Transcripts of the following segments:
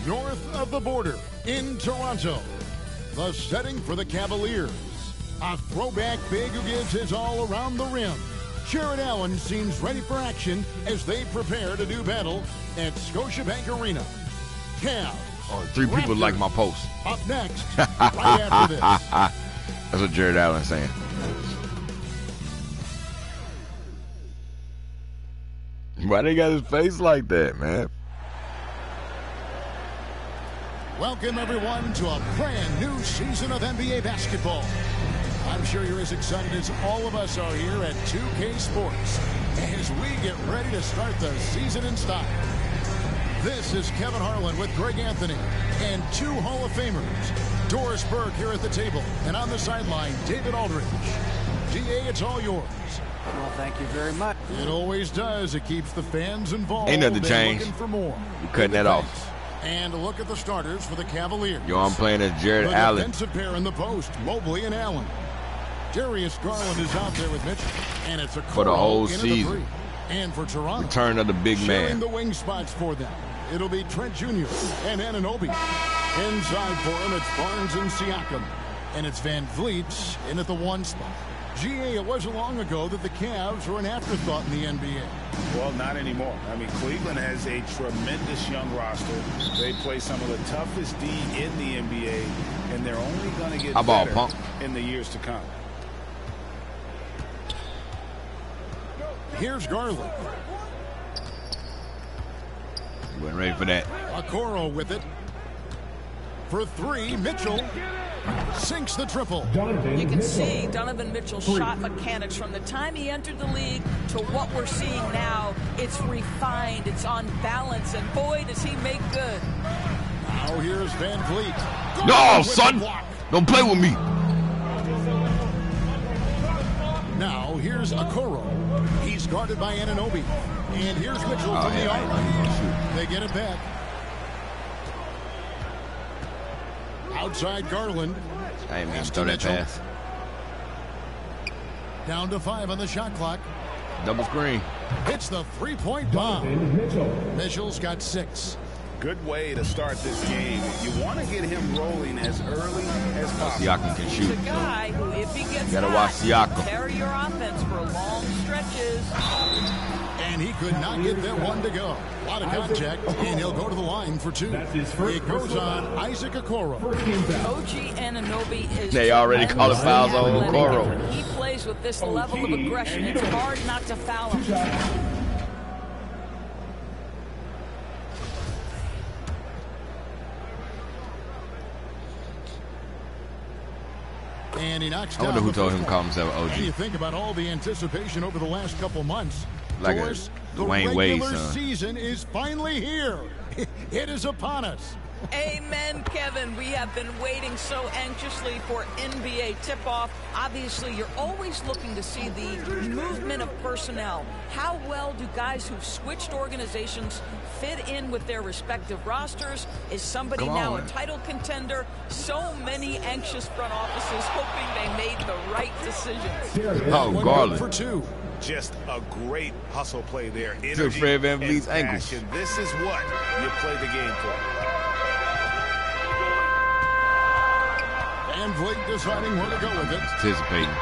North of the border in Toronto, the setting for the Cavaliers. A throwback big who gives his all around the rim. Jarrett Allen seems ready for action as they prepare to do battle at Scotiabank Arena. Cavs. Oh, 3 people Raptors. like my post. Up next, right after this. That's what Jarrett Allen's saying. Why they got his face like that, man? Welcome, everyone, to a brand new season of NBA basketball. I'm sure you're as excited as all of us are here at 2K Sports as we get ready to start the season in style. This is Kevin Harlan with Greg Anthony and 2 Hall of Famers. Doris Burke here at the table, and on the sideline, David Aldridge. DA, it's all yours. Well, thank you very much. It always does. It keeps the fans involved. Ain't nothing They're changed. looking for more. You cutting that off. And look at the starters for the Cavaliers. Yo, I'm playing as Jarrett the Allen. Defensive pair in the post, Mobley and Allen. Darius Garland is out there with Mitchell, and it's a For the whole into season. The 3. And for Toronto, Return of the big sharing man. the wing spots for them. It'll be Trent Jr. and Anunoby. Inside for him, it's Barnes and Siakam. And it's Van Vliet in at the 1 spot. GA, it wasn't long ago that the Cavs were an afterthought in the NBA. Well, not anymore. I mean, Cleveland has a tremendous young roster. They play some of the toughest D in the NBA, and they're only going to get better in the years to come. Here's Garland. You wasn't ready for that. Okoro with it. For 3, Mitchell sinks the triple. You can see Donovan Mitchell's shot mechanics from the time he entered the league to what we're seeing now. It's refined, it's on balance, and boy, does he make good. Now here's Van Vliet. No, son! Don't play with me. Now here's Okoro. He's guarded by Anunoby. And here's Mitchell from the arc. They get it back. Outside Garland. I ain't mean to throw that pass. Down to 5 on the shot clock. Double screen. Hits the 3-point bomb. Mitchell's got 6. Good way to start this game. You want to get him rolling as early as possible. Siakam can shoot. He's a guy who, if he gets Gotta hot, watch Siakam. carry your offense for long stretches. And he could not get that one to go. A lot of contact, and he'll go to the line for 2. It goes on Isaac Okoro. OG Anunoby is... They already calling fouls on Okoro. When he plays with this level of aggression, it's hard not to foul him. And he knocks I down wonder who the told first him to one. call himself OG. And you think about all the anticipation over the last couple months. Like Doris, a the Dwayne Wade regular son. season is finally here. It is upon us. Amen, Kevin. We have been waiting so anxiously for NBA tip-off. Obviously, you're always looking to see the movement of personnel. How well do guys who've switched organizations fit in with their respective rosters? Is somebody now a title contender? So many anxious front offices hoping they made the right decisions. Oh, Garland. For 2. Just a great hustle play there. Took Fred Van Vliet's ankles. This is what you play the game for. Van Vliet deciding where to go with it. Anticipating.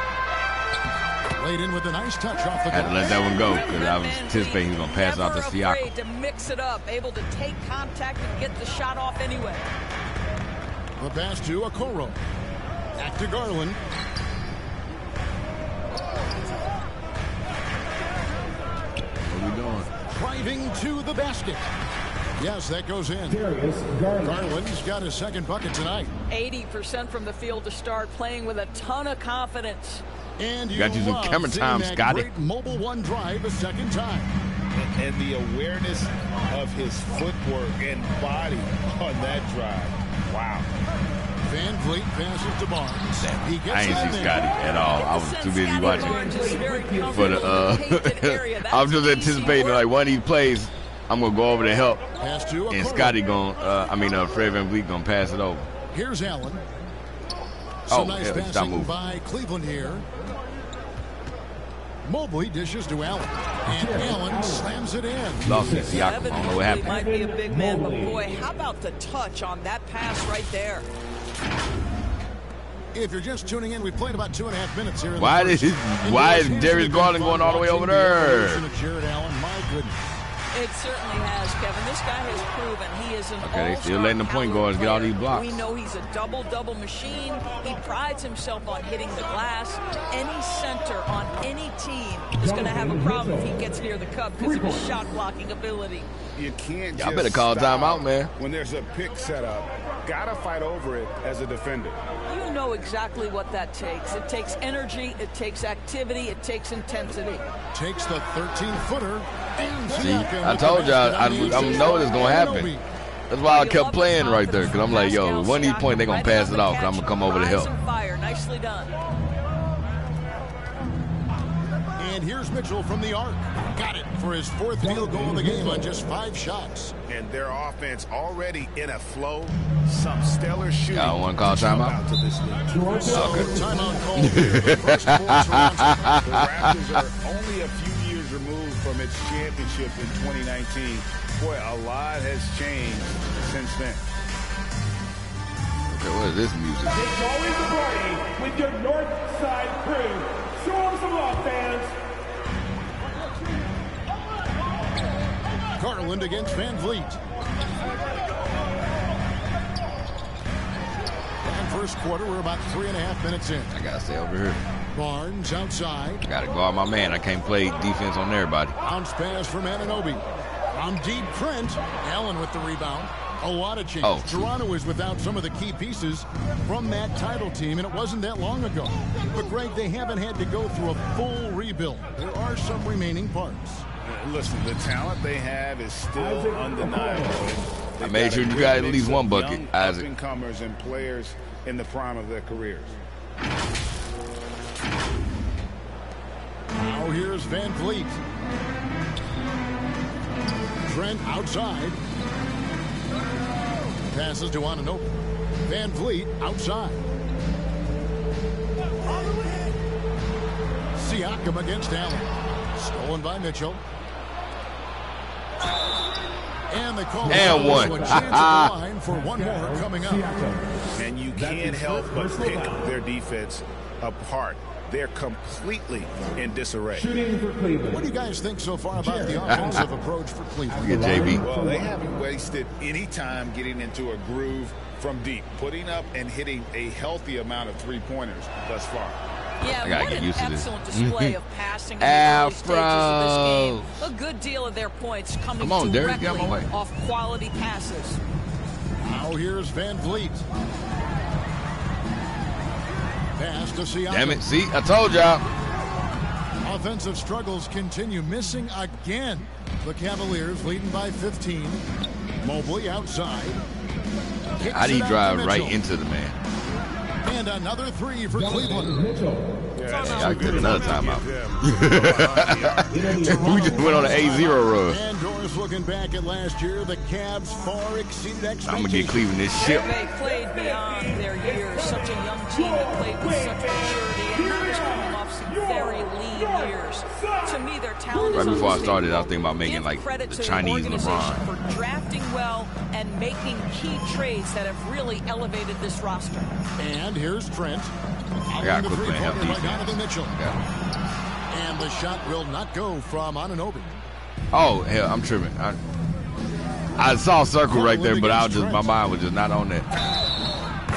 Laid in with a nice touch off the Had to glass. let that one go because I was anticipating he was going to pass off to Never Siakam. afraid to mix it up, able to take contact and get the shot off anyway. The pass to Okoro. Back to Garland. What are we doing? Driving to the basket. Yes, that goes in. Garland's got his 2nd bucket tonight. 80% from the field to start, playing with a ton of confidence. And you Got you some love camera seeing time, that Scotty. great mobile 1 drive a 2nd time. And the awareness of his footwork and body on that drive. Wow. Van Vliet passes to Barnes. He gets I ain't it in see there. Scotty at all. I was too busy watching. But I'm just anticipating like one of these plays, I'm gonna go over to help, Pass to and Okoro. Scotty Fred Van Vliet gonna pass it over. Here's Allen. Oh, Some nice yeah, stop passing moving. by Cleveland here. Mobley dishes to Allen. And Allen slams it in. Lost it. I don't know what happened. Might be a big man, but boy, how about the touch on that pass right there? If you're just tuning in, we've played about 2.5 minutes here. Why is Darius Garland going all the way over there? Jarrett Allen, my goodness. It certainly has, Kevin. This guy has proven he is an Okay, they still letting the point guards get all these blocks. We know he's a double-double machine. He prides himself on hitting the glass. Any center on any team is going to have a problem if he gets near the cup because of his shot-blocking ability. You can't Y'all just better call timeout, man. When there's a pick set up, gotta fight over it as a defender. You know exactly what that takes. It takes energy, it takes activity, it takes intensity. Takes the 13-footer. See, I told y'all I know it's going to happen. That's why I kept playing right there, because I'm like, yo, one of these points, they're going to pass it off, because I'm going to come over to help. Nicely done. And here's Mitchell from the arc. Got it for his 4th field goal of the game on just 5 shots. And their offense already in a flow. Some stellar shooting. Y'all want to call timeout? Timeout call here. The first 4 rounds. The Raptors are only a few years removed from its championship in 2019. Boy, a lot has changed since then. Okay, what is this music? It's always a party with your North Side crew. Show them some love, fans. Garland against Van Vliet. And first quarter, we're about 3.5 minutes in. I got to stay over here. Barnes outside. I got to guard my man. I can't play defense on everybody. Bounce pass from Anunoby. From deep, Trent. Allen with the rebound. A lot of change. Oh. Toronto is without some of the key pieces from that title team, and it wasn't that long ago. But, Greg, they haven't had to go through a full rebuild. There are some remaining parts. Listen, the talent they have is still undeniable. I made sure you got at least one bucket, Isaac. Up-and-comers and players in the prime of their careers. Now here's Van Vliet. Trent outside. Passes to Anunoby. Van Vliet outside. Siakam against Allen. Stolen by Mitchell. And they call and one. So a chance at the line for one more coming up. And you can't help but pick their defense apart. They're completely in disarray. Shooting for Cleveland. What do you guys think so far about the offensive approach for Cleveland? Get JB. Well, they haven't wasted any time getting into a groove from deep, putting up and hitting a healthy amount of three-pointers thus far. Yeah, I gotta what get an used to this. excellent display of passing in the early stages of this game. A good deal of their points coming directly off quality passes. Now here's Van Vliet. Pass to Siakam. Damn it. See, I told y'all. Offensive struggles continue, missing again. The Cavaliers leading by 15. Mobley outside. How do you drive right into the man? And another three for Cleveland. I took another timeout. We just went on an 8-0 run. And Doris looking back at last year, the Cavs far exceeded expectations. I'm going to get Cleveland this ship. They played beyond their years. Such a young team that played with such maturity. And now just coming off some very lean years. To me, their talent is right before I started, I was thinking about making Give like credit the to Chinese organization LeBron. for drafting well and making key trades that have really elevated this roster. And here's Trent. I got to quit playing help defense. Mitchell. And the shot will not go from Anunoby. Oh, hell, I'm tripping. I saw a circle right there, but my mind was just not on that.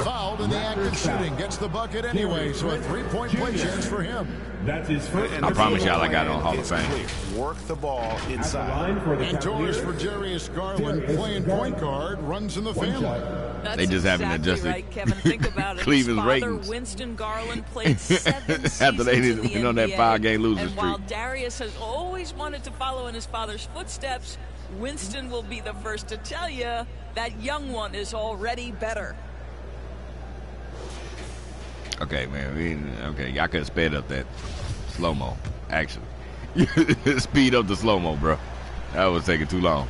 Fouled in the act of shooting. Gets the bucket anyway, so a three-point play chance for him. That's his first. I promise y'all I got it on Hall of Fame. Work the ball inside. And Torres for Darius Garland, playing point guard, runs in the family. That's They just haven't adjusted right, Kevin. Think about it. Cleveland's His father, ratings. Winston Garland, played 7 seasons After they didn't in the win on that NBA. 5-game losing And while streak. Darius has always wanted to follow in his father's footsteps, Winston will be the first to tell you that young one is already better. Okay, man. Okay, y'all could have sped up that slow-mo, actually. Speed up the slow-mo, bro. That was taking too long.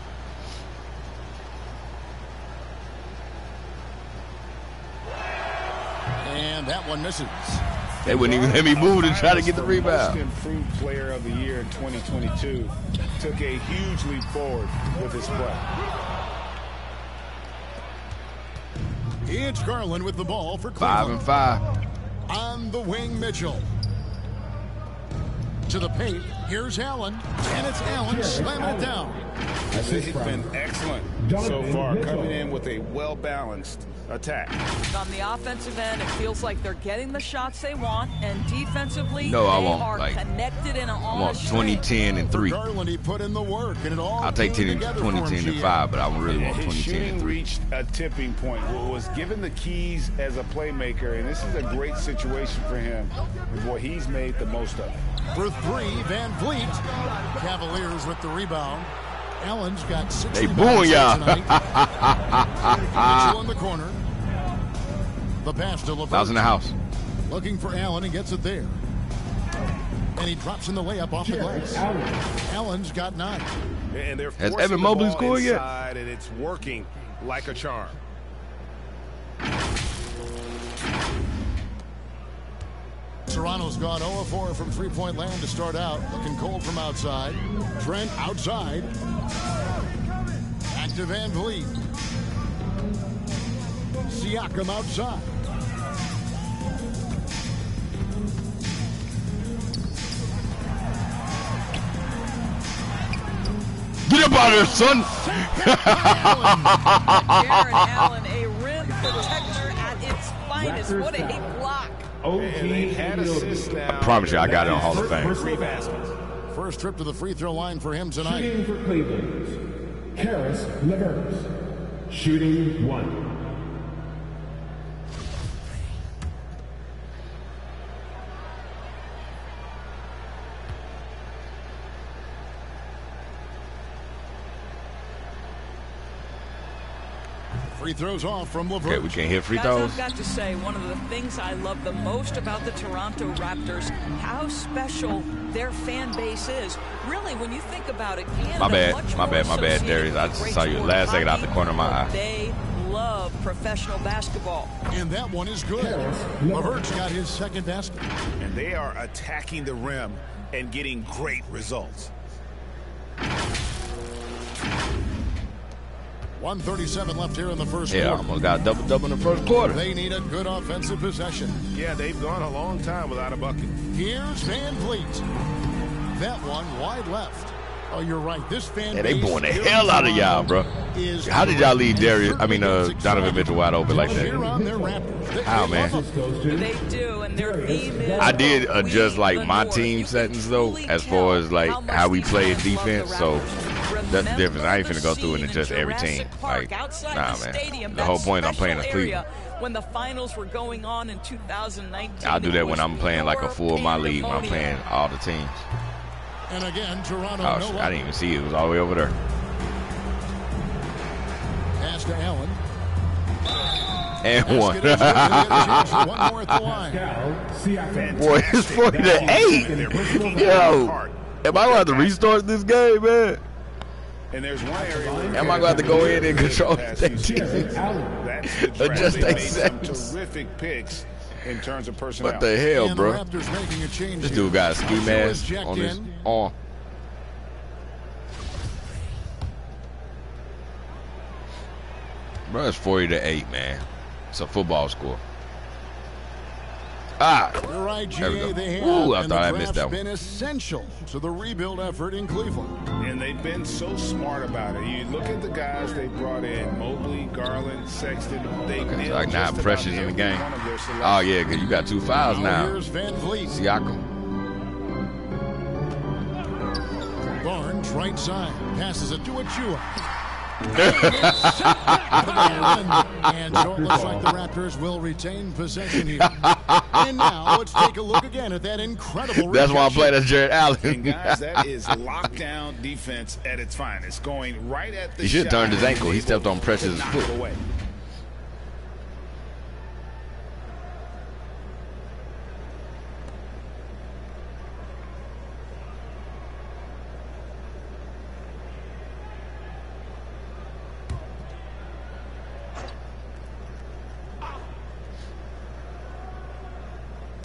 And that one misses. They wouldn't even let me move to try to get the rebound. Most improved player of the year in 2022 took a huge leap forward with his play. It's Garland with the ball for Cleveland. 5 and 5. On the wing, Mitchell. To the paint. Here's Allen. And it's Allen slamming it down. They've been excellent so far, coming in with a well-balanced attack. On the offensive end, it feels like they're getting the shots they want, and defensively, No, I they won't. are Like, connected in I want 20, 10, and 3. Garland, he put in the work, and it all I'll take 20, 10, and 5, but I really want His 20, 10, shooting and 3. reached a tipping point. Was given the keys as a playmaker, and this is a great situation for him. And boy, he's made the most of it. For 3, Van Vliet. Cavaliers with the rebound. Allen's got 6 They rebounds booing y'all. tonight. Mitchell in the corner. The pass to LeVert. I was in the house. Looking for Allen and gets it there. And he drops in the layup off the glass. Allen's got 9. And they're Has forcing Evan the Mobley ball scored yet? inside, and it's working like a charm. Toronto's gone 0-4 from three-point land to start out. Looking cold from outside. Trent outside. Back to Van Vliet. Siakam outside. Get up out of there, son. Jarrett Allen, a rim protector at its finest. What a block. And they had assists now. I promise you, I got it on Hall of Fame. 3 baskets. First trip to the free throw line for him tonight. Shooting for Cleveland, Karis LeVert. Shooting 1. Free throws off from LeVert. Okay, we can't hit free Guys, throws. I've got to say, one of the things I love the most about the Toronto Raptors, how special their fan base is. Really, when you think about it, Canada, My bad, much my more bad, my bad, associated Darius. I with just great saw you sport last second out the hockey, corner of my eye. They love professional basketball. And that one is good. LeVert's got his second basket. And they are attacking the rim and getting great results. 1:37 left here in the first Yeah, quarter. almost got a double-double in the first quarter. They need a good offensive possession. Yeah, they've gone a long time without a bucket. Here's Van Vliet. That one wide left. Oh, you're right. This fan Yeah, they base booing the here hell in out of y'all, bro. Toronto is How did y'all leave great. Donovan Mitchell wide open like Here that? on their Raptors. How, man? They do, and their theme is I did adjust we like the my North. team You can settings though, truly as far as like tell how we much play these fans love defense. the So Raptors. that's the difference. I ain't finna go through Remember and adjust the every scene team. in Jurassic Like, Park outside nah, the man. stadium, The that whole point I'm playing is special area Cleveland. when the finals were going on in 2019. I'll do that it when was I'm playing like a pure full my league when I'm pandemonium. playing all the teams. And again, Toronto. Oh, no shit, luck. I didn't even see it. It was all the way over there. Pass to Allen. And one. Basket is good. They get a chance for one more at the line. Boy, it's 40-8. Yo, am I going to have to restart this game, man? And there's one area where Am I going to have to go in and control That's that the team? draft. Just They take made some seconds. terrific picks in terms of personnel. What the hell, And bro? the Raptors making a change This here. dude got a ski Ocho is mask jacked on his in. arm. Bro, it's 40-8, man. It's a football score. Ah! You're right, There we GA. go. They have. Ooh, I and thought the I missed draft's that one. been essential to the rebuild effort in Cleveland. And they've been so smart about it. You look at the guys they brought in, Mobley, Garland, Sexton. They Okay, so nailed like now just Precious about in the every game. one of their selections. Oh, yeah, because you got 2 fouls now. Here's Van Vliet. Siakam. Barnes, right side. Passes it to Achua. And so it looks like the Raptors will retain possession here. And now let's take a look again at that incredible That's why I rejection. played as Jarrett Allen. And guys, that is lockdown defense at its finest. Going right at the He should have shot turned his and ankle. He able stepped on to Precious' knock foot. it away.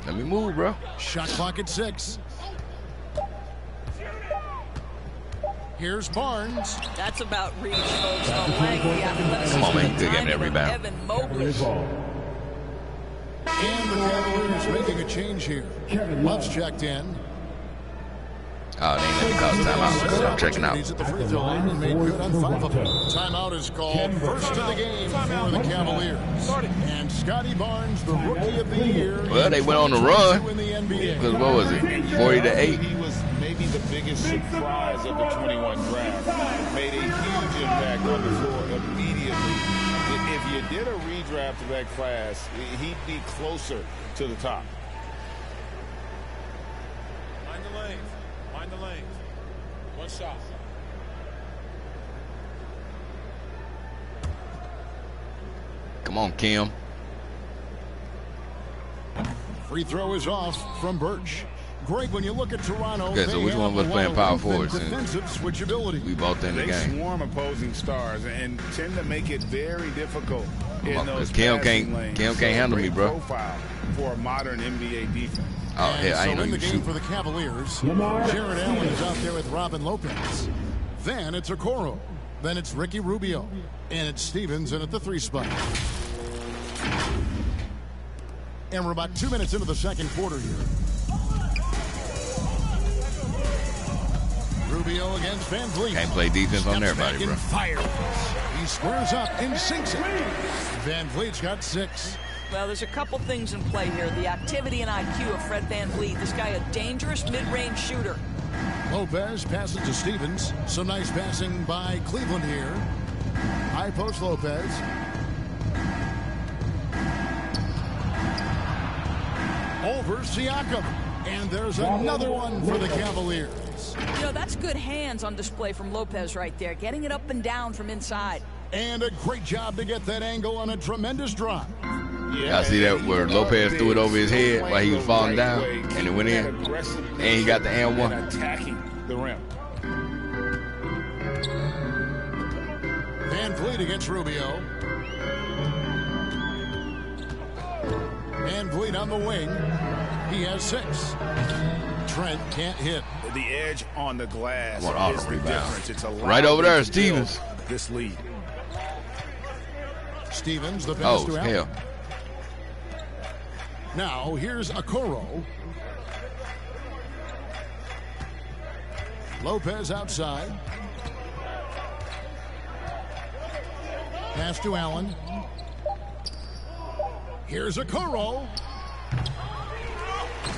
Let me move, bro. Shot clock at 6. Here's Barnes. That's about reach, folks. The length, the athleticism, Come on, man. the Good getting that timing of rebound. Evan Mobley. And the Cavaliers making a change here. Love's checked in. Oh, they ain't let me call timeout. So I'm checking out. He's at the free throw line and made good on 5 of them. Timeout is called first of the game for the Cavaliers. And Scotty Barnes, the rookie of the year. Well, they went on the run. In the NBA. Because what was it? 40-8. He was maybe the biggest surprise of the 21 draft. Made a huge impact on the floor immediately. If you did a redraft of that class, he'd be closer to the top. Mind the lanes. Mind the lanes. One shot. Come on, Kim. Free throw is off from Birch. Greg, when you look at Toronto, Okay, so which one was playing power forward? Defensive switchability. We both in the They game. swarm opposing stars and tend to make it very difficult in those Kim passing lanes. can't handle me, bro. Profile for a modern NBA defense. Oh, hell, I so ain't know in the you game shoot. for the Cavaliers, Jarrett Allen is out there with Robin Lopez. Then it's Okoro. Then it's Ricky Rubio. And it's Stevens in at the 3 spot. And we're about 2 minutes into the second quarter here. Rubio against Van Vliet. Can't play defense on everybody, bro. Fires. He squares up and sinks it. Van Vliet's got 6. Well, there's a couple things in play here. The activity and IQ of Fred Van Vliet. This guy, a dangerous mid-range shooter. Lopez passes to Stevens. Some nice passing by Cleveland here. High post Lopez. Over Siakam. And there's another one for the Cavaliers. You know, that's good hands on display from Lopez right there. Getting it up and down from inside. And a great job to get that angle on a tremendous drop. I see that where Lopez threw it over his head while he was falling down, and it went in, and he got the and one. Attacking the rim. Van Vliet against Rubio. Van Vliet on the wing. He has 6. Trent can't hit. The edge on the glass What auto is the rebound. difference. It's Right over there, Stevens. This lead. Stevens, the pass to Allen. Hell. Now, here's Okoro. Lopez outside. Pass to Allen. Here's Okoro.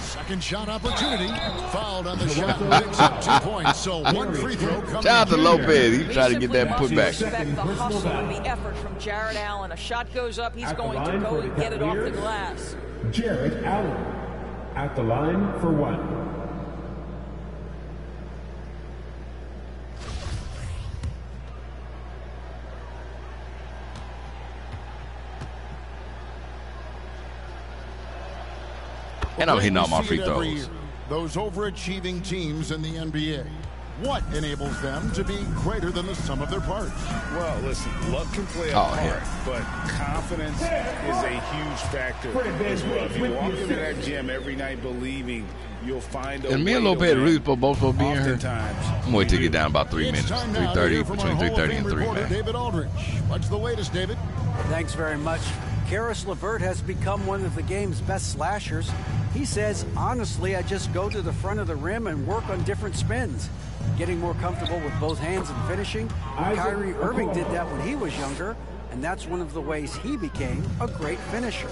Second shot opportunity. Fouled on the shot. Picks up 2 points. So 1 free throw coming. Shout out to Lopez. He tried to get that put back. Respect the hustle and the effort from Jarrett Allen. A shot goes up, he's going to go and get it off the glass. Jarrett Allen at the line for 1. And I'm hitting all my free throws. Those overachieving teams in the NBA. What enables them to be greater than the sum of their parts? Well, listen, luck can play a part, but confidence is a huge factor as well. If you walk into that gym every night believing you'll find a way. And me and Lopez really both supposed to be in here. I'm waiting to get down about 3 minutes. 3:30, between 3:30 and 3, man. David Aldridge. What's the latest, David? Thanks very much. Karis LeVert has become one of the game's best slashers. He says, honestly, I just go to the front of the rim and work on different spins. Getting more comfortable with both hands and finishing. Kyrie Irving did that when he was younger, and that's one of the ways he became a great finisher.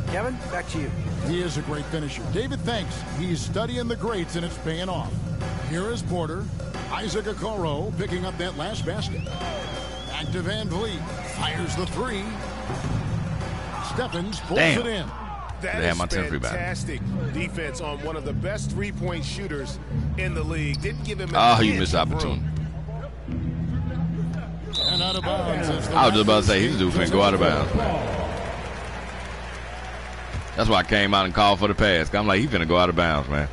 Kevin, back to you. He is a great finisher. David, thanks. He's studying the greats, and it's paying off. Here is Porter. Isaac Okoro picking up that last basket. Back to Van Vliet. Fires the 3. Stephens pulls it in. That is fantastic defense on one of the best three-point shooters in the league. Didn't give him you missed opportunity. And out of bounds. I was just about to say, he's finna go out of bounds. That's why I came out and called for the pass. I'm like, he's finna go out of bounds, man.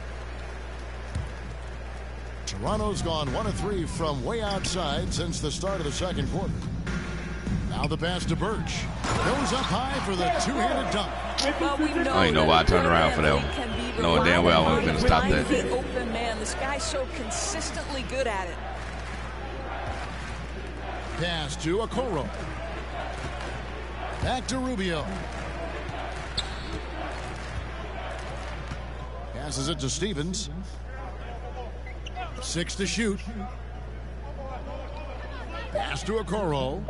Toronto's gone 1 of 3 from way outside since the start of the second quarter. Now the pass to Birch. Goes up high for the two-handed dunk. Well, we know I ain't know why I turned around for that one. Knowing damn well I wasn't going to stop that. The open man. This guy's so consistently good at it. Pass to Okoro. Back to Rubio. Passes it to Stevens. 6 to shoot. Pass to Okoro.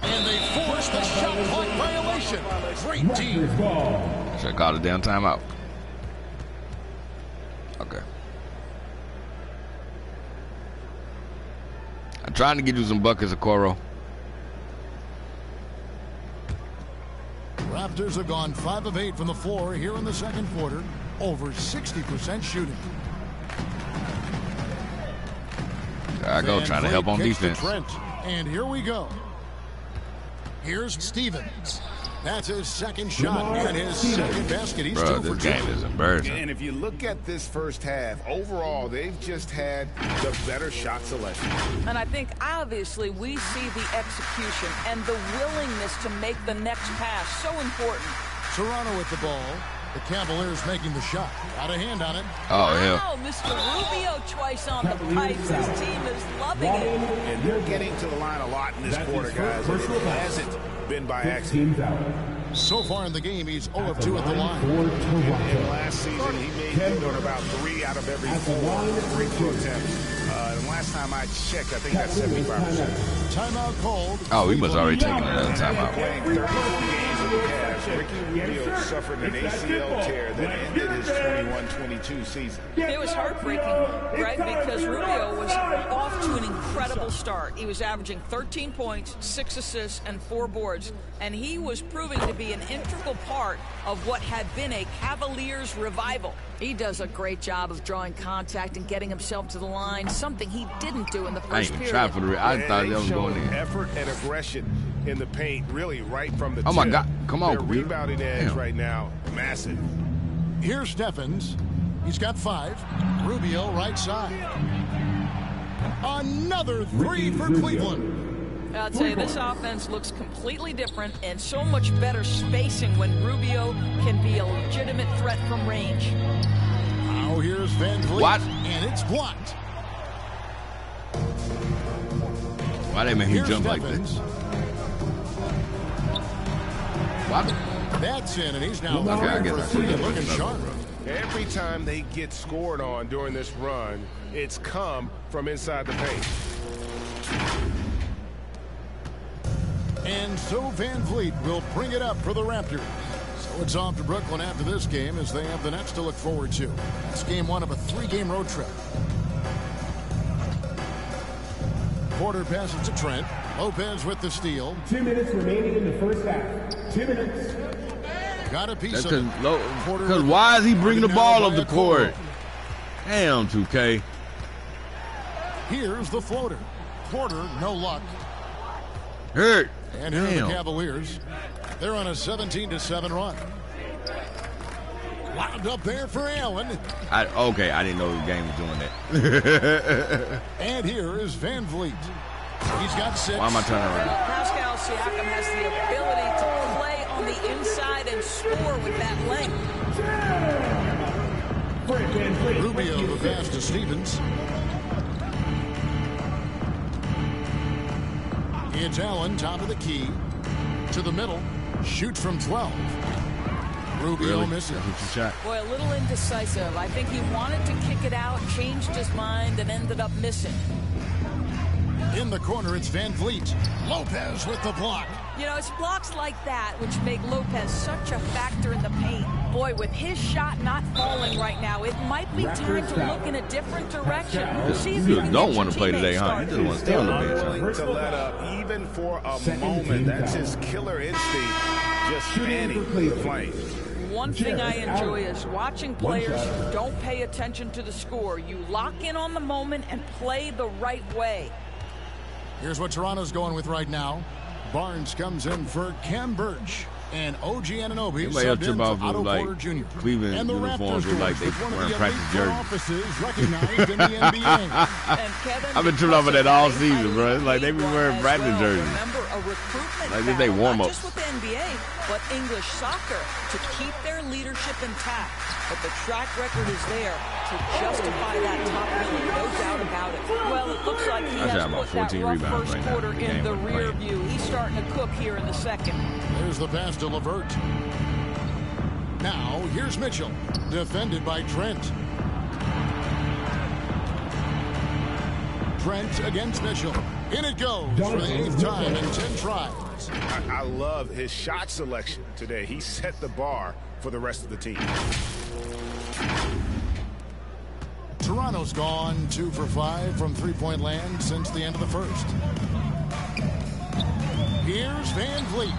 And they force the shot clock violation. Great team. Should have called a damn timeout. Okay. I'm trying to get you some buckets, Okoro. Raptors have gone 5 of 8 from the floor here in the second quarter. Over 60% shooting. There I go, trying to help on defense. Trent. And here we go. Here's Stevens. That's his second shot and his second basket. He's 2 for 2. This game is embarrassing. And if you look at this first half, overall, they've just had the better shot selection. And I think, obviously, we see the execution and the willingness to make the next pass so important. Toronto with the ball. The Cavaliers making the shot. Got a hand on it. Oh, hell. Wow, Mr. Rubio twice on the pipes. His team is loving it. And they're getting to the line a lot in this quarter, guys. And it hasn't been by accident. So far in the game, he's 0 of 2 at the line. And last season, he made good on about 3 out of every 4 free throw attempts. And last time I checked, I think that's 75%. Timeout called. Oh, we must already taken another timeout. Playing 34 games with the Cavs, Ricky Rubio suffered an ACL tear that ended his 21-22 season. It was heartbreaking, right? Because Rubio was off to an incredible start. He was averaging 13 points, 6 assists, and 4 boards. And he was proving to be an integral part of what had been a Cavaliers revival. He does a great job of drawing contact and getting himself to the line, something he didn't do in the first period. I thought that was going in. Effort and aggression in the paint, really right from the Oh, my God. Come on, Their rebounding edge right now, massive. Here's Stephens. He's got 5. Rubio right side. Another 3 for Cleveland. I'll tell you, this offense looks completely different and so much better spacing when Rubio can be a legitimate threat from range. Now here's Van Vliet. What? And it's blocked. Why they make him jump like Stephens. this? What? That's in, and he's now Okay, I looking guess for I 3 should and looking have sharp. Every time they get scored on during this run, it's come from inside the paint. And so Van Vliet will bring it up for the Raptors. So it's off to Brooklyn after this game as they have the Nets to look forward to. That's game 1 of a 3-game road trip. Porter passes to Trent. Lopez with the steal. 2 minutes remaining in the first half. 2 minutes. Got a piece That's of it. because why is he bringing the ball up the court? Damn, 2K. Here's the floater. Porter, no luck. Hurt. And here are Damn. the Cavaliers. They're on a 17-7 run. Wound up there for Allen. Okay, I didn't know the game was doing that. And here is Van Vliet. He's got 6. Why am I turning around? Pascal Siakam has the ability to play on the inside and score with that length. Rubio the pass to Stevens. It's Allen, top of the key. To the middle. Shoots from 12. Rubio misses. Boy, a little indecisive. I think he wanted to kick it out, changed his mind, and ended up missing. In the corner, it's Van Vliet. Lopez with the block. You know, it's blocks like that which make Lopez such a factor in the paint. Boy, with his shot not falling right now, it might be time to look in a different direction. See if You can don't get want to play today, huh? You started. just want to stay on the bench. Unwilling to let up even for a moment. That's his killer instinct. Just fanning the flame. One thing I enjoy is watching players who don't pay attention to the score. You lock in on the moment and play the right way. Here's what Toronto's going with right now. Barnes comes in for Cam Birch. And OG Anunoby Anybody else subbed in trip for off Otto of like Porter Jr. Cleveland And the uniforms Raptors with like they with one of wearing the practice elite jerseys? offices recognized in the NBA. And Kevin, I've been tripping off of that all because season, bro. It's like they be wearing as practice well. jerseys. Remember, a recruitment Like this they battle, warm not ups. just with the NBA, but English soccer to keep their leadership intact. But the track record is there to justify that top billing, no doubt about it. Well, it looks like he has shot about put that 14 rough rebounds first right now. quarter The in game the wasn't rear playing. view. He's starting to cook here in the second. There's the pass to LeVert. Now, here's Mitchell, defended by Trent. Trent against Mitchell. In it goes for the 8th time in 10 tries. I love his shot selection today. He set the bar for the rest of the team. Toronto's gone 2 for 5 from three-point land since the end of the first. Here's Van Vliet.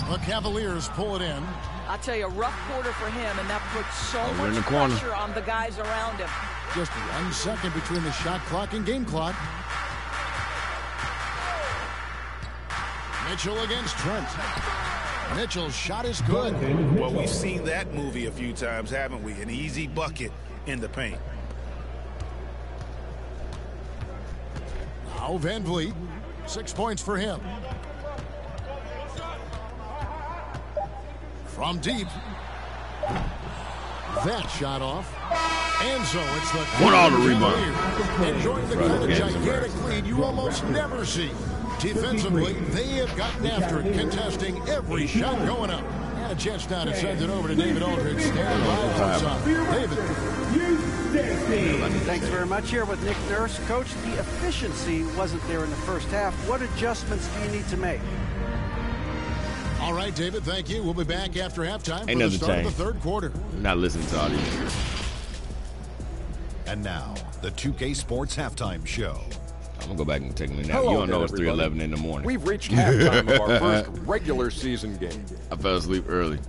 The Cavaliers pull it in. I'll tell you, a rough quarter for him, and that puts so Over in much the corner. pressure on the guys around him. Just 1 second between the shot clock and game clock. Mitchell against Trent. Mitchell's shot is good. Well, we've seen that movie a few times, haven't we? An easy bucket in the paint. Now Van Vliet, 6 points for him. From deep. That shot off. And so it's the What all the rebound? enjoying the kind of gigantic lead you almost never see. Defensively, they have gotten after it, contesting every shot going up. And a chance now to send it over to David Aldridge. Stand by for some. David. Thanks very much. Here with Nick Nurse. Coach, the efficiency wasn't there in the first half. What adjustments do you need to make? All right, David, thank you. We'll be back after halftime for the nothing start of changed. the third quarter. I'm not listening to all these. And now, the 2K Sports Halftime Show. I'm gonna go back and take me now. Hello You don't know there, it's everybody. 3:11 in the morning. We've reached halftime of our first regular season game. I fell asleep early.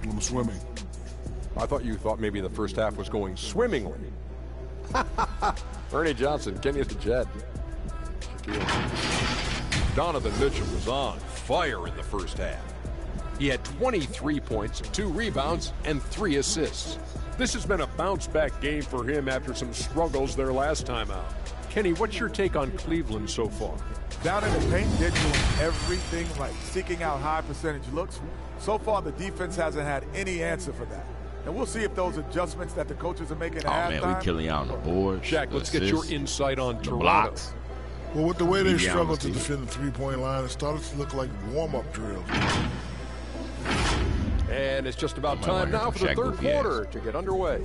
I'm swimming. I thought you thought maybe the first half was going swimmingly. Ernie Johnson, Kenny the Jet. Donovan Mitchell was on fire in the first half. He had 23 points, 2 rebounds, and 3 assists. This has been a bounce-back game for him after some struggles their last time out. Kenny, what's your take on Cleveland so far? Down in the paint, they're doing everything right, seeking out high percentage looks. So far, the defense hasn't had any answer for that. And we'll see if those adjustments that the coaches are making at halftime. Man, we killing y'all on the board. Shaq, let's get your insight on Toronto. Blocks. Well, with the way they Yeah, struggled to Steve. defend the three-point line, it started to look like warm-up drills. And it's just about Might time wanna now hear for from the Shaq third Goofy ass. quarter to get underway.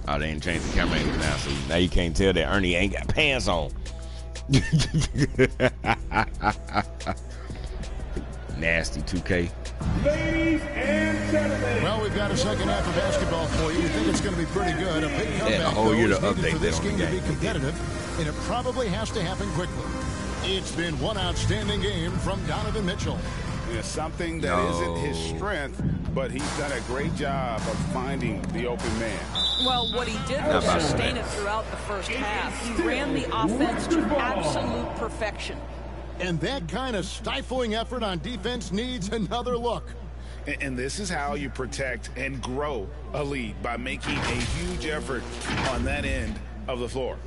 Oh, they ain't changed the camera angles now, so now you can't tell that Ernie ain't got pants on. Nasty 2K. Ladies and gentlemen. Well, we've got a second half of basketball for you. We think it's going to be pretty good. A big comeback, a whole year though, to is needed update for this that on the game to be game. competitive, and it probably has to happen quickly. It's been one outstanding game from Donovan Mitchell. It's something that isn't his strength, but he's done a great job of finding the open man. Well, what he did was sustain it throughout the first half. He ran the offense to absolute perfection. And that kind of stifling effort on defense needs another look. And this is how you protect and grow a lead, by making a huge effort on that end of the floor.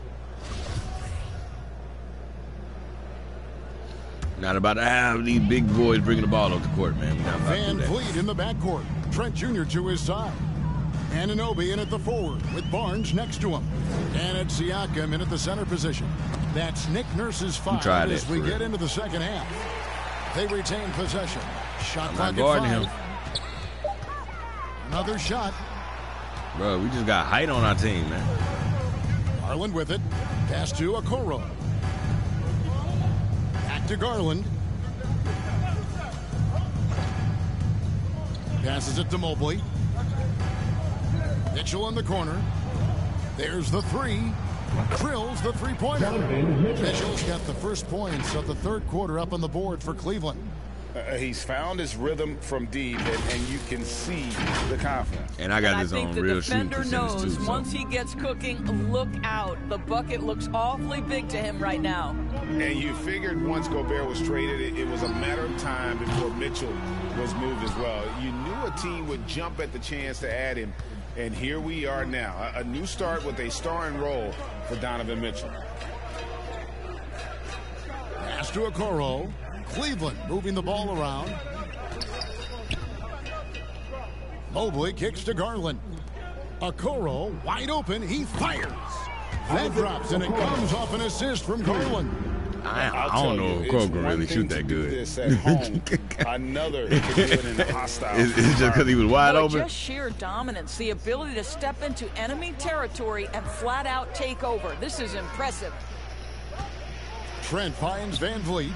Not about to have these big boys bringing the ball off the court, man. We're not about to Van do that. Vliet in the backcourt. Trent Jr. to his side. Anunoby in at the forward with Barnes next to him. And it's Siakam in at the center position. That's Nick Nurse's five tried as it, we for get real. into the second half. They retain possession. Shot I'm clock not guarding at him. 5. Another shot. Bro, we just got height on our team, man. Garland with it. Pass to Okoro. Back to Garland. Passes it to Mobley. Mitchell in the corner. There's the three. Drills the three-pointer. Mitchell's got the first points of the third quarter up on the board for Cleveland. He's found his rhythm from deep, and you can see the confidence. And I got this on real shooting percentage percentage too. So. Once he gets cooking, look out. The bucket looks awfully big to him right now. And you figured once Gobert was traded, it was a matter of time before Mitchell was moved as well. You knew a team would jump at the chance to add him, and here we are now. A new start with a starring role for Donovan Mitchell. Pass to Okoro. Cleveland moving the ball around. Mobley kicks to Garland. Okoro wide open. He fires. That drops, and it comes off an assist from Garland. I don't know if Okoro can really shoot that good. This at home. Another can do it in a hostile. It's just because he was wide open. Just sheer dominance, the ability to step into enemy territory and flat out take over. This is impressive. Trent finds Van Vliet.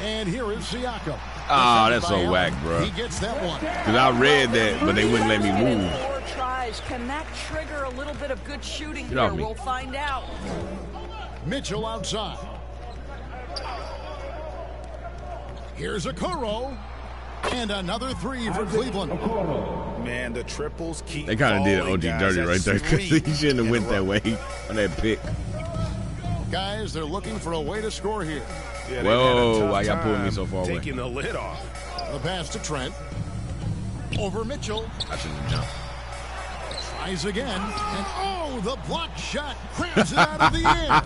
And here is Siakam. Oh, that's so whack, bro. He gets that one. Because I read that, but they wouldn't let me move. 4 tries. Can that trigger a little bit of good shooting Get off here? me. We'll find out. Mitchell outside. Here's Okoro. And another 3 for Cleveland. Man, the triples keep. They kind of did OG dirty right there because he shouldn't have went that way on that pick. Guys, they're looking for a way to score here. Yeah, whoa, why y'all pulling me so far away? Taking the lid off. The pass to Trent. Over Mitchell. I shouldn't have jumped. Tries again. And oh, the block shot crabs it out of the air.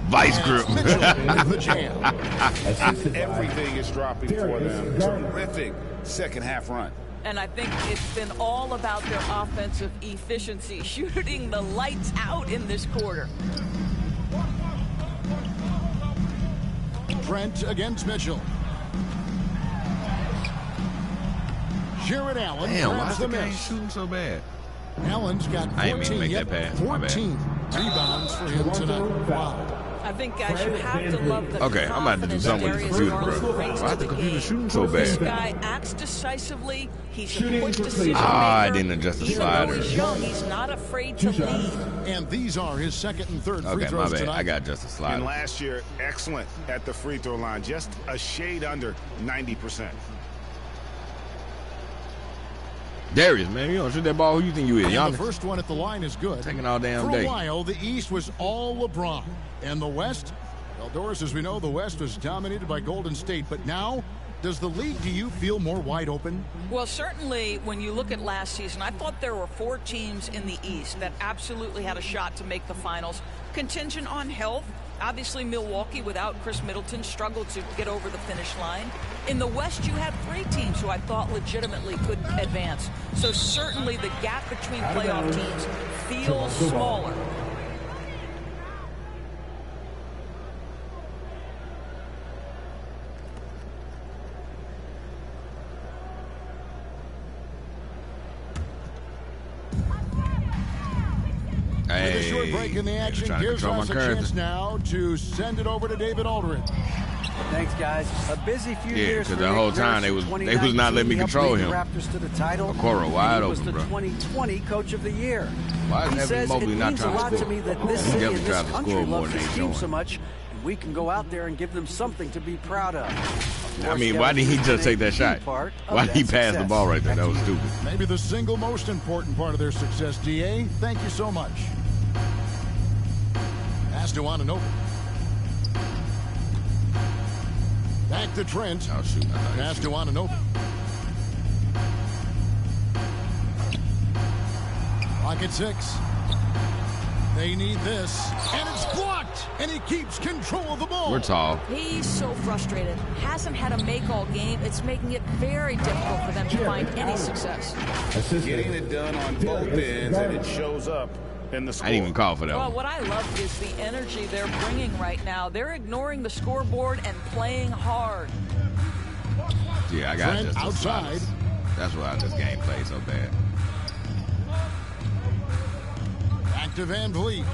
Vice grip. Mitchell with the jam. Everything is dropping for them. Terrific second half run. And I think it's been all about their offensive efficiency, shooting the lights out in this quarter. Trent against Mitchell. Jarrett Allen grabs the miss. Shooting so bad? Allen's got 14, I didn't mean to make that pass. My bad. 14 rebounds for him tonight. Wow. I think, guys, you have to love the Okay, I'm about to do something with the computer, bro. Why is the computer shooting so This bad? guy acts decisively. He's a quick decision maker. I didn't adjust the slider. He's young. He's not afraid to lead. And these are his second and third free Okay, my throws bad. tonight. I got just a And slider. last year, excellent at the free throw line. Just a shade under 90%. Darius, man, you don't shoot that ball. Who you think you is? And Y'all the first one at the line is good. taking all damn For day. a while, the East was all LeBron. And the West, well, Doris, as we know, the West was dominated by Golden State. But now, does the league, do you feel more wide open? Well, certainly when you look at last season, I thought there were 4 teams in the East that absolutely had a shot to make the finals. Contingent on health. Obviously, Milwaukee, without Chris Middleton, struggled to get over the finish line. In the West, you had 3 teams who I thought legitimately could advance. So certainly the gap between playoff teams feels smaller. With a short break in the action, gives us a chance now to send it over to David Aldridge. Thanks, guys. A busy few Yeah, years. because the whole time they was not letting me control him. Raptors to the title. Okoro wide he was open, the bro. 2020 Coach of the Year. Why He is Evan says it Mobley not means a trying to lot to score? me that this He city definitely and this tried to country score more loves than this he's team doing. so much, and we can go out there and give them something to be proud of. I mean, why didn't he just take that shot? Why did he pass the ball right there? That was stupid. Maybe the single most important part of their success, DA. Thank you so much. Pass to Anunoby. Back to Trent. Oh, shoot. Pass to Anunoby. Pocket 6. They need this. And it's blocked. And he keeps control of the ball. We're tall. He's so frustrated. Hasn't had a make all game. It's making it very difficult for them to find any success. Getting it done on both ends, and it shows up in the score. I didn't even call for that Well, one. what I love is the energy they're bringing right now. They're ignoring the scoreboard and playing hard. Yeah, I got Trent just outside. That's why this game plays so bad. Back to Van Vliet.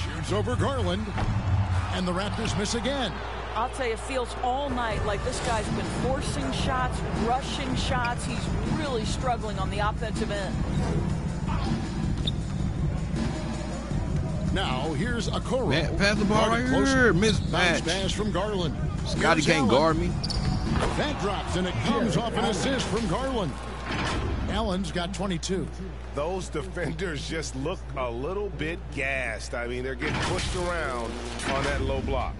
Shoots over Garland. And the Raptors miss again. I'll tell you, it feels all night like this guy's been forcing shots, rushing shots. He's really struggling on the offensive end. Now, here's Okoro. Man, pass the ball right here. Bounce Mismatch. pass from Garland. Scotty Here's can't Allen. guard me. That drops, and it comes off an assist from Garland. Allen's got 22. Those defenders just look a little bit gassed. I mean, they're getting pushed around on that low block.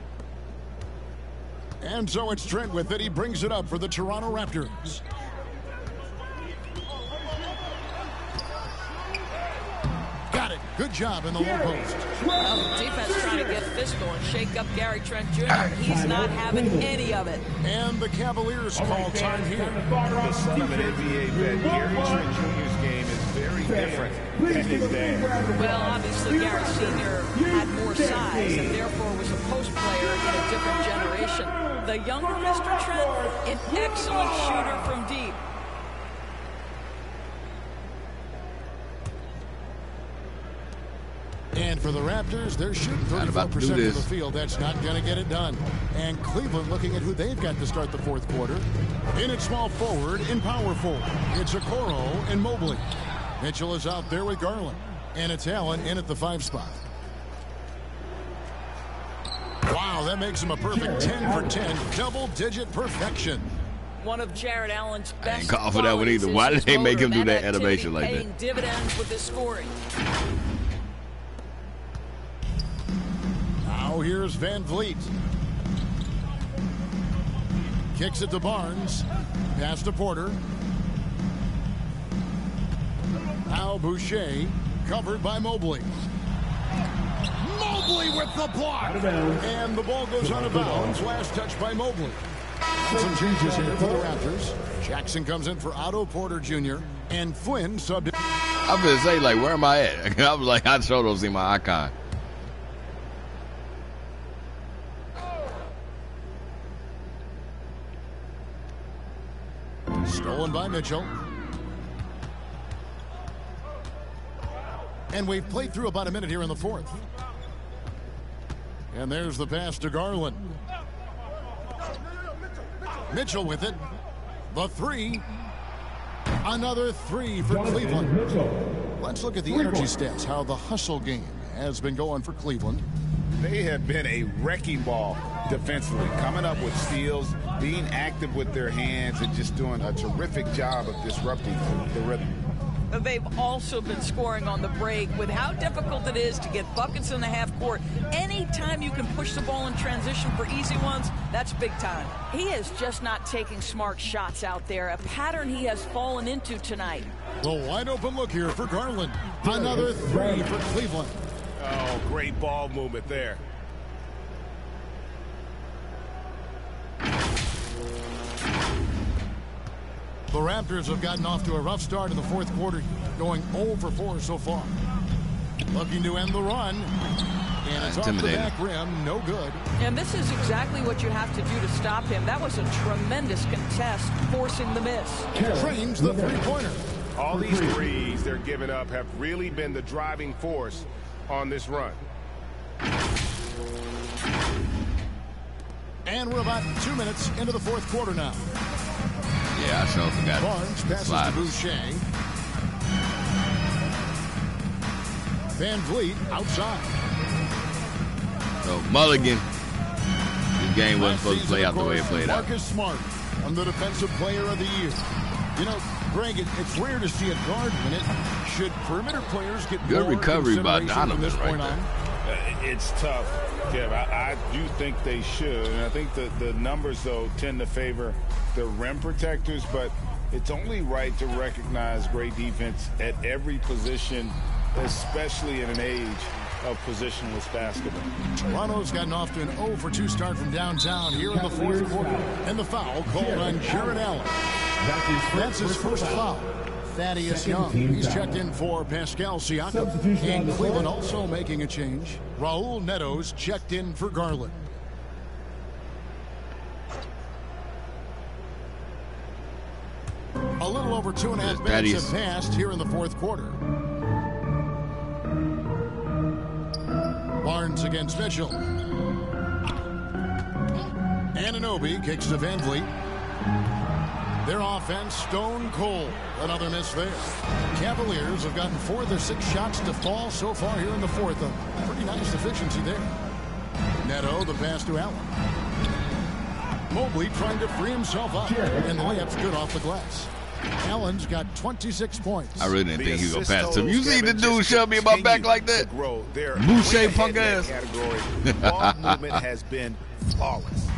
And so it's Trent with it. He brings it up for the Toronto Raptors. Got it. Good job in the low post. Well, the defense trying to get physical and shake up Gary Trent Jr. He's not having any of it. And the Cavaliers call time here. The son of an NBA vet, Gary Trent Jr.'s game is very different than his dad. Well, obviously, Gary Sr. had more size and therefore was a post player in a different generation. The younger Mr. Trent, an excellent shooter from deep. And for the Raptors, they're shooting 34% from the field. That's not going to get it done. And Cleveland looking at who they've got to start the fourth quarter. In at small forward, in power forward, it's Okoro and Mobley. Mitchell is out there with Garland. And it's Allen in at the 5 spot. Wow, that makes him a perfect 10 for 10. Double-digit perfection. One of Jarrett Allen's best. I ain't call for that one either. Why did they make him do that animation like that? Paying dividends with his scoring. Now here's Van Vliet. Kicks it to Barnes. Pass to Porter. Now Boucher, covered by Mobley. Mobley with the block. And the ball goes out of bounds. Last touch by Mobley. Some changes here for the Raptors. Jackson comes in for Otto Porter Jr. And Flynn subbed in. I'm going to say, like, where am I at? I was like, I sure don't see my icon. Stolen by Mitchell. And we've played through about a minute here in the fourth. And there's the pass to Garland. Mitchell with it. The 3. Another 3 for Cleveland. Let's look at the energy stats, how the hustle game has been going for Cleveland. They have been a wrecking ball defensively, coming up with steals, being active with their hands, and just doing a terrific job of disrupting the rhythm. They've also been scoring on the break. With how difficult it is to get buckets in the half court, anytime you can push the ball in transition for easy ones, that's big time. He is just not taking smart shots out there, a pattern he has fallen into tonight. The wide open look here for Garland. Another 3 for Cleveland. Oh, great ball movement there. The Raptors have gotten off to a rough start in the fourth quarter, going 0 for 4 so far. Looking to end the run. And it's off the back rim, no good. And this is exactly what you have to do to stop him. That was a tremendous contest, forcing the miss. Trains the three-pointer. All these threes they're giving up have really been the driving force on this run. And we're about 2 minutes into the fourth quarter now. Yeah, I sure forgot. Barnes passes to Boucher. Van Vliet outside. So Mulligan, this game wasn't supposed to play out the way it played out. Marcus Smart won the Defensive Player of the Year. You know, Greg, it's rare to see a guard win it. Should perimeter players get good more recovery by Donovan right there? It's tough, Kev. I do think they should. And I think the numbers, though, tend to favor the rim protectors. But it's only right to recognize great defense at every position, especially in an age of positionless basketball. Toronto's gotten off to an 0 for 2 start from downtown here in the fourth quarter. And the foul called on Jarrett Allen. That's his first foul. Thaddeus Young, he's checked in for Pascal Siakam. And Cleveland also making a change. Raul Neto's checked in for Garland. A little over 2.5 minutes have passed here in the fourth quarter. Barnes against Mitchell. Anunoby kicks to Van Vliet. Their offense stone cold. Another miss there. Cavaliers have gotten 4 of their 6 shots to fall so far here in the fourth. A pretty nice efficiency there. Neto, the pass to Allen. Mobley trying to free himself up. And the layup's good off the glass. Allen's got 26 points. I really didn't think he was going to pass to him. You see the dude shove me in my back like that? Boucher punk ass. Ball movement has been flawless.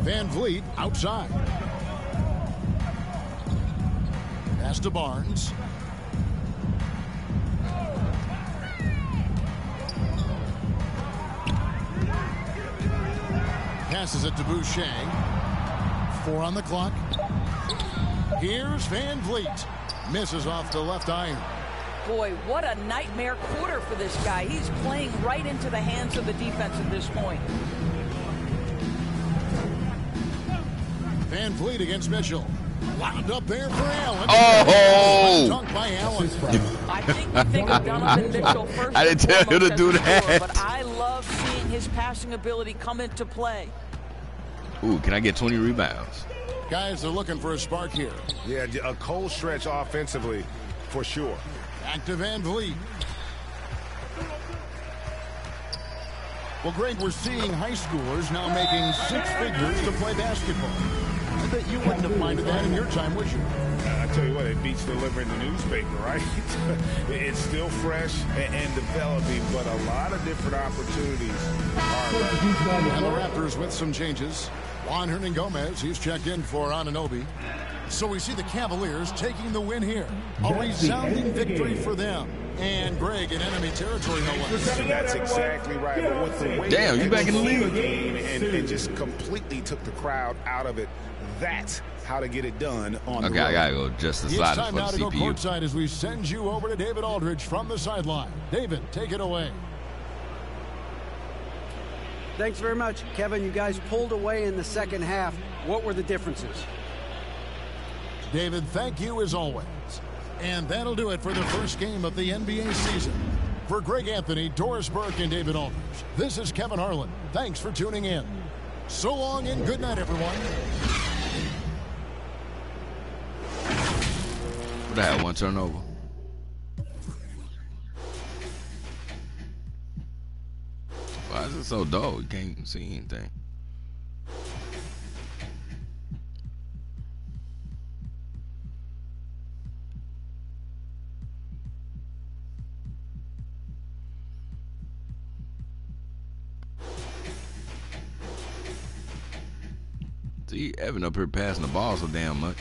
Van Vliet outside. Pass to Barnes. Passes it to Boucher. 4 on the clock. Here's Van Vliet. Misses off the left iron. Boy, what a nightmare quarter for this guy. He's playing right into the hands of the defense at this point. Van Vliet against Mitchell. Wound up there for Allen. Oh! Dunked by Allen. I think we think of Donovan Mitchell first. I didn't tell you to do that. Scorer, but I love seeing his passing ability come into play. Ooh, can I get 20 rebounds? Guys are looking for a spark here. Yeah, a cold stretch offensively, for sure. Back to Van Vliet. Well, Greg, we're seeing high schoolers now making 6 figures to play basketball. I bet you wouldn't have minded that in your time, would you? I tell you what, it beats delivering the newspaper, right? It's still fresh and developing, but a lot of different opportunities are. And the Raptors with some changes. Juan Hernan-Gomez, he's checked in for Anunoby. So we see the Cavaliers taking the win here. A resounding victory for them. And Greg in enemy territory, no less. That's exactly right. But with the way damn, you back in the league. Game and just completely took the crowd out of it. That's how to get it done on the road. I gotta go just the sliders for the It's time now to go CPU. courtside as we send you over to David Aldridge from the sideline. David, take it away. Thanks very much, Kevin. You guys pulled away in the second half. What were the differences? David, thank you as always. And that'll do it for the first game of the NBA season. For Greg Anthony, Doris Burke, and David Aldridge, this is Kevin Harlan. Thanks for tuning in. So long and good night, everyone. What the hell, 1 turnover? Why is it so dull? You can't even see anything. See, Evan up here passing the ball so damn much.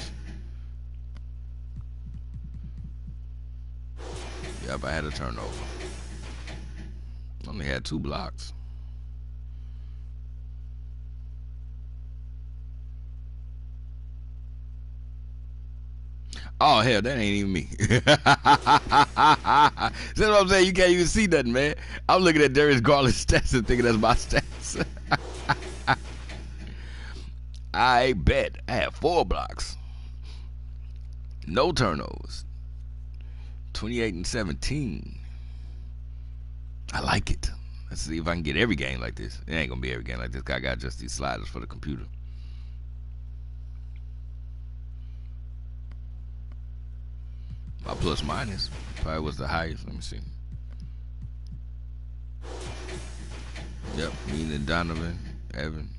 Yep, I had a turnover. Only had 2 blocks. Oh, hell, that ain't even me. That's what I'm saying. You can't even see nothing, man. I'm looking at Darius Garland's stats and thinking that's my stats. I bet I had 4 blocks. No turnovers. 28 and 17. I like it. Let's see if I can get every game like this. It ain't gonna be every game like this. I got just these sliders for the computer. My plus minus probably was the highest. Let me see. Yep, me and Donovan, Evan.